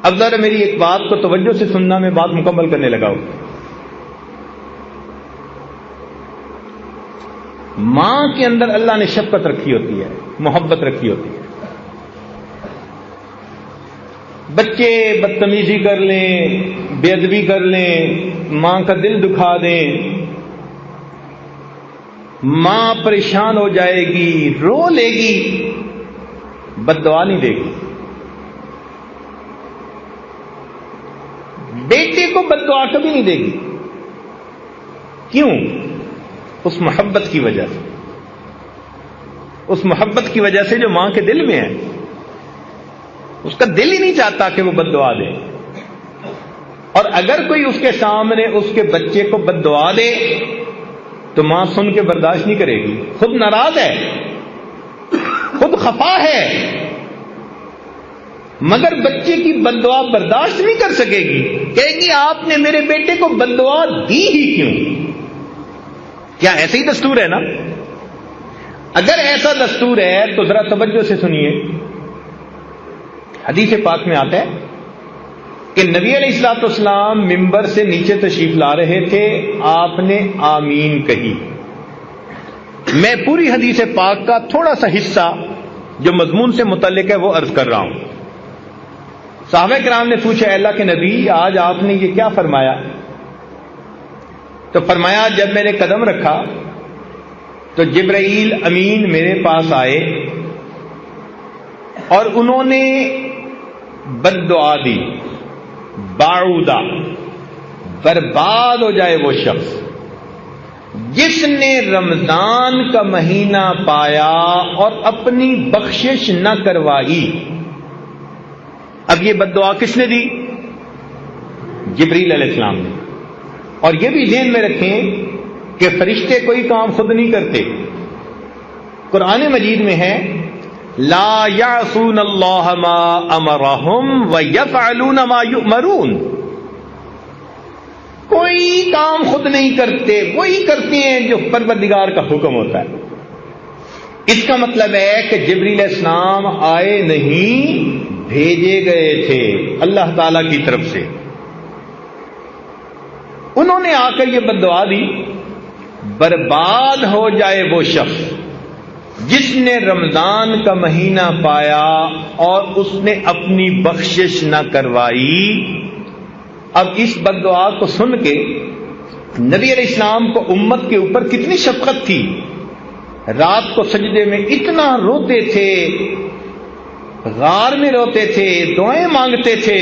اب ذرا میری ایک بات کو توجہ سے سننا، میں بات مکمل کرنے لگا ہوں۔ ماں کے اندر اللہ نے شفقت رکھی ہوتی ہے، محبت رکھی ہوتی ہے۔ بچے بدتمیزی کر لیں، بے ادبی کر لیں، ماں کا دل دکھا دیں، ماں پریشان ہو جائے گی، رو لے گی، بد دعا نہیں دے گی۔ بیٹے کو بد دعا کبھی نہیں دے گی۔ کیوں؟ اس محبت کی وجہ سے، اس محبت کی وجہ سے جو ماں کے دل میں ہے۔ اس کا دل ہی نہیں چاہتا کہ وہ بد دعا دے، اور اگر کوئی اس کے سامنے اس کے بچے کو بد دعا دے تو ماں سن کے برداشت نہیں کرے گی، خود ناراض ہے، خود خفا ہے، مگر بچے کی بد دعا برداشت نہیں کر سکے گی، کہے گی آپ نے میرے بیٹے کو بد دعا دی ہی کیوں؟ کیا ایسے ہی دستور ہے نا؟ اگر ایسا دستور ہے تو ذرا توجہ سے سنیے۔ حدیث پاک میں آتا ہے کہ نبی علیہ الصلوۃ والسلام ممبر سے نیچے تشریف لا رہے تھے، آپ نے آمین کہی۔ میں پوری حدیث پاک کا تھوڑا سا حصہ جو مضمون سے متعلق ہے وہ عرض کر رہا ہوں۔ صحابہ کرام نے پوچھا، اے اللہ کے نبی آج آپ نے یہ کیا فرمایا؟ تو فرمایا جب میں نے قدم رکھا تو جبرائیل امین میرے پاس آئے اور انہوں نے بد دعا دی، باعودہ، برباد ہو جائے وہ شخص جس نے رمضان کا مہینہ پایا اور اپنی بخشش نہ کروائی۔ اب یہ بد دعا کس نے دی؟ جبریل علیہ السلام نے۔ اور یہ بھی ذہن میں رکھیں کہ فرشتے کوئی کام خود نہیں کرتے۔ قرآن مجید میں ہے لا یعصون اللہ ما امرہم ویفعلون ما یؤمرون، کوئی کام خود نہیں کرتے، وہی کرتے ہیں جو پروردگار کا حکم ہوتا ہے۔ اس کا مطلب ہے کہ جبریل علیہ السلام آئے نہیں، بھیجے گئے تھے اللہ تعالی کی طرف سے۔ انہوں نے آ کر یہ بد دعا دی، برباد ہو جائے وہ شخص جس نے رمضان کا مہینہ پایا اور اس نے اپنی بخشش نہ کروائی۔ اب اس بد دعا کو سن کے نبی علیہ السلام کو امت کے اوپر کتنی شفقت تھی، رات کو سجدے میں اتنا روتے تھے، غار میں روتے تھے، دعائیں مانگتے تھے،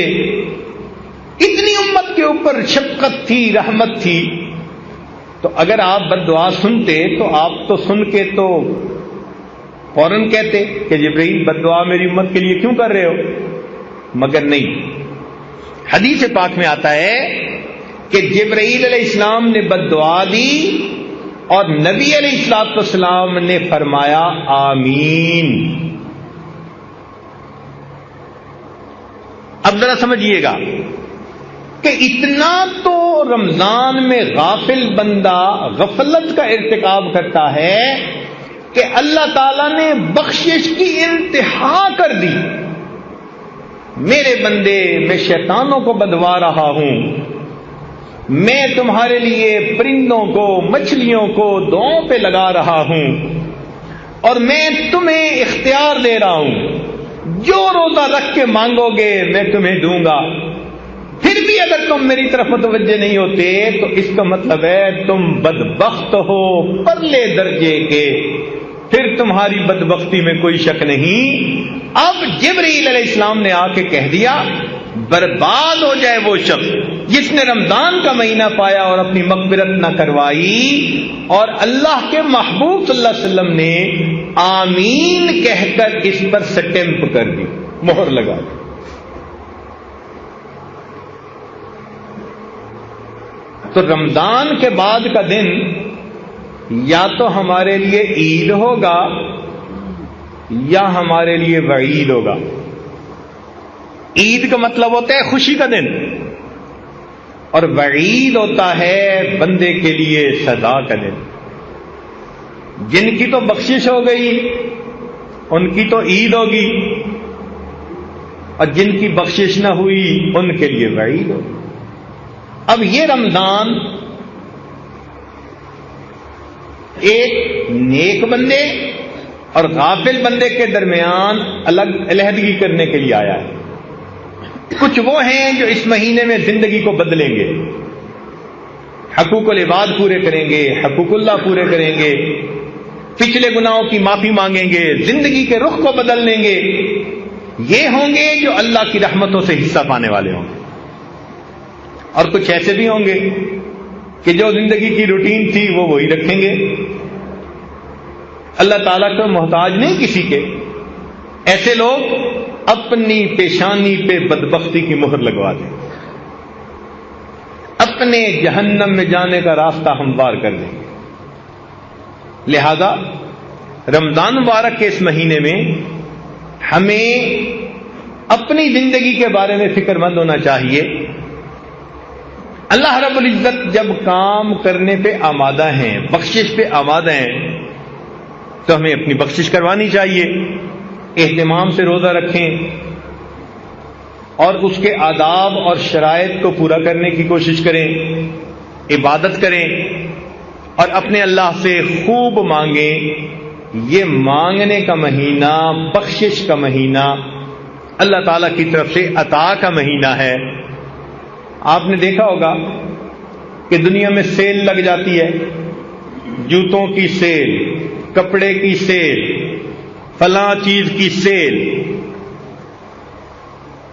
اتنی امت کے اوپر شفقت تھی، رحمت تھی۔ تو اگر آپ بد دعا سنتے تو آپ تو سن کے تو فوراً کہتے کہ جبرائیل بد دعا میری امت کے لیے کیوں کر رہے ہو، مگر نہیں۔ حدیث پاک میں آتا ہے کہ جبرائیل علیہ السلام نے بد دعا دی اور نبی علیہ الصلوۃ والسلام نے فرمایا آمین۔ اب ذرا سمجھیے گا کہ اتنا تو رمضان میں غافل بندہ غفلت کا ارتکاب کرتا ہے کہ اللہ تعالیٰ نے بخشش کی انتہا کر دی۔ میرے بندے، میں شیطانوں کو بدوا رہا ہوں، میں تمہارے لیے پرندوں کو، مچھلیوں کو دعاؤں پہ لگا رہا ہوں، اور میں تمہیں اختیار دے رہا ہوں، جو روزہ رکھ کے مانگو گے میں تمہیں دوں گا۔ پھر بھی اگر تم میری طرف متوجہ نہیں ہوتے تو اس کا مطلب ہے تم بدبخت ہو پرلے درجے کے، پھر تمہاری بدبختی میں کوئی شک نہیں۔ اب جبرائیل علیہ السلام نے آ کے کہہ دیا برباد ہو جائے وہ شخص جس نے رمضان کا مہینہ پایا اور اپنی مغفرت نہ کروائی۔ اور اللہ کے محبوب صلی اللہ علیہ وسلم نے آمین کہہ کر اس پر سٹیمپ کر دی، مہر لگا دی۔ تو رمضان کے بعد کا دن یا تو ہمارے لیے عید ہوگا یا ہمارے لیے وعید ہوگا۔ عید کا مطلب ہوتا ہے خوشی کا دن، اور وعید ہوتا ہے بندے کے لیے سزا کا دن۔ جن کی تو بخشش ہو گئی ان کی تو عید ہوگی، اور جن کی بخشش نہ ہوئی ان کے لیے وعید ہو۔ اب یہ رمضان ایک نیک بندے اور غافل بندے کے درمیان علیحدگی کرنے کے لیے آیا ہے۔ کچھ وہ ہیں جو اس مہینے میں زندگی کو بدلیں گے، حقوق العباد پورے کریں گے، حقوق اللہ پورے کریں گے، پچھلے گناہوں کی معافی مانگیں گے، زندگی کے رخ کو بدل لیں گے۔ یہ ہوں گے جو اللہ کی رحمتوں سے حصہ پانے والے ہوں گے۔ اور کچھ ایسے بھی ہوں گے کہ جو زندگی کی روٹین تھی وہ وہی رکھیں گے، اللہ تعالیٰ کو محتاج نہیں کسی کے۔ ایسے لوگ اپنی پیشانی پہ بدبختی کی مہر لگوا دیں، اپنے جہنم میں جانے کا راستہ ہموار کر دیں گے۔ لہذا رمضان مبارک کے اس مہینے میں ہمیں اپنی زندگی کے بارے میں فکر مند ہونا چاہیے۔ اللہ رب العزت جب کام کرنے پہ آمادہ ہیں، بخشش پہ آمادہ ہیں، تو ہمیں اپنی بخشش کروانی چاہیے، اہتمام سے روزہ رکھیں اور اس کے آداب اور شرائط کو پورا کرنے کی کوشش کریں، عبادت کریں اور اپنے اللہ سے خوب مانگیں۔ یہ مانگنے کا مہینہ، بخشش کا مہینہ، اللہ تعالیٰ کی طرف سے عطا کا مہینہ ہے۔ آپ نے دیکھا ہوگا کہ دنیا میں سیل لگ جاتی ہے، جوتوں کی سیل، کپڑے کی سیل، فلاں چیز کی سیل،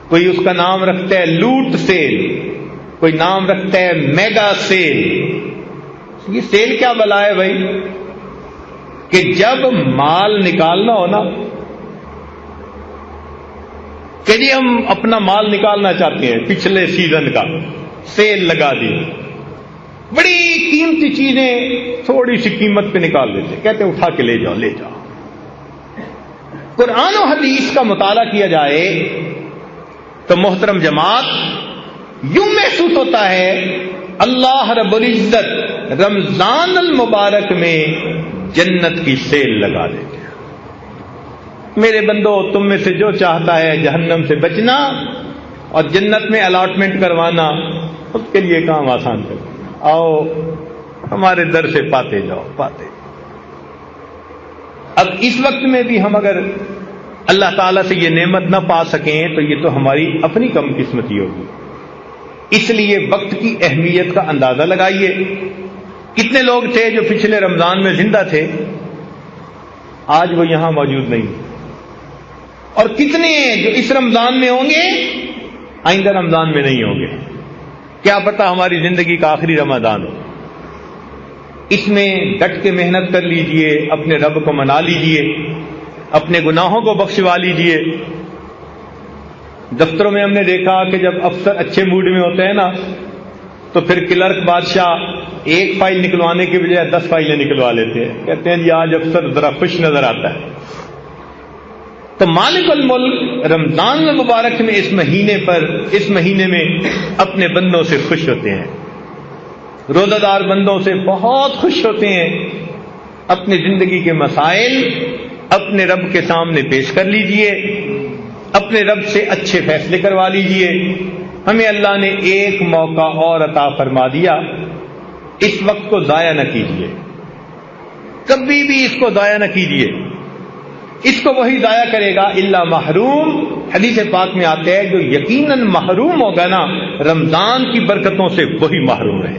کوئی اس کا نام رکھتا ہے لوٹ سیل، کوئی نام رکھتا ہے میگا سیل۔ یہ سیل کیا بلا ہے بھائی؟ کہ جب مال نکالنا ہو نا، کہ جی ہم اپنا مال نکالنا چاہتے ہیں پچھلے سیزن کا، سیل لگا دی، بڑی قیمتی چیزیں تھوڑی سی قیمت پہ نکال دیتے، کہتے ہیں اٹھا کے لے جاؤ لے جاؤ۔ قرآن و حدیث کا مطالعہ کیا جائے تو محترم جماعت یوں محسوس ہوتا ہے اللہ رب العزت رمضان المبارک میں جنت کی سیل لگا دیتے ہیں۔ میرے بندو، تم میں سے جو چاہتا ہے جہنم سے بچنا اور جنت میں الاٹمنٹ کروانا، اس کے لیے کام آسان کر آؤ ہمارے در سے پاتے جاؤ پاتے۔ اب اس وقت میں بھی ہم اگر اللہ تعالیٰ سے یہ نعمت نہ پا سکیں تو یہ تو ہماری اپنی کم قسمتی ہوگی۔ اس لیے وقت کی اہمیت کا اندازہ لگائیے۔ کتنے لوگ تھے جو پچھلے رمضان میں زندہ تھے، آج وہ یہاں موجود نہیں، اور کتنے جو اس رمضان میں ہوں گے آئندہ رمضان میں نہیں ہوں گے۔ کیا پتہ ہماری زندگی کا آخری رمضان ہو۔ اس میں ڈٹ کے محنت کر لیجئے، اپنے رب کو منا لیجئے، اپنے گناہوں کو بخشوا لیجئے۔ دفتروں میں ہم نے دیکھا کہ جب افسر اچھے موڈ میں ہوتے ہیں نا تو پھر کلرک بادشاہ ایک فائل نکلوانے کے بجائے 10 فائلیں نکلوا لیتے ہیں، کہتے ہیں جی آج افسر ذرا خوش نظر آتا ہے۔ تو مالک الملک رمضان المبارک میں اس مہینے میں اپنے بندوں سے خوش ہوتے ہیں، روزہ دار بندوں سے بہت خوش ہوتے ہیں۔ اپنی زندگی کے مسائل اپنے رب کے سامنے پیش کر لیجئے، اپنے رب سے اچھے فیصلے کروا لیجئے۔ ہمیں اللہ نے ایک موقع اور عطا فرما دیا، اس وقت کو ضائع نہ کیجئے، کبھی بھی اس کو ضائع نہ کیجئے۔ اس کو وہی ضائع کرے گا الا محروم، حدیث پاک میں آتے ہیں جو یقیناً محروم ہوگا نا رمضان کی برکتوں سے، وہی محروم ہے۔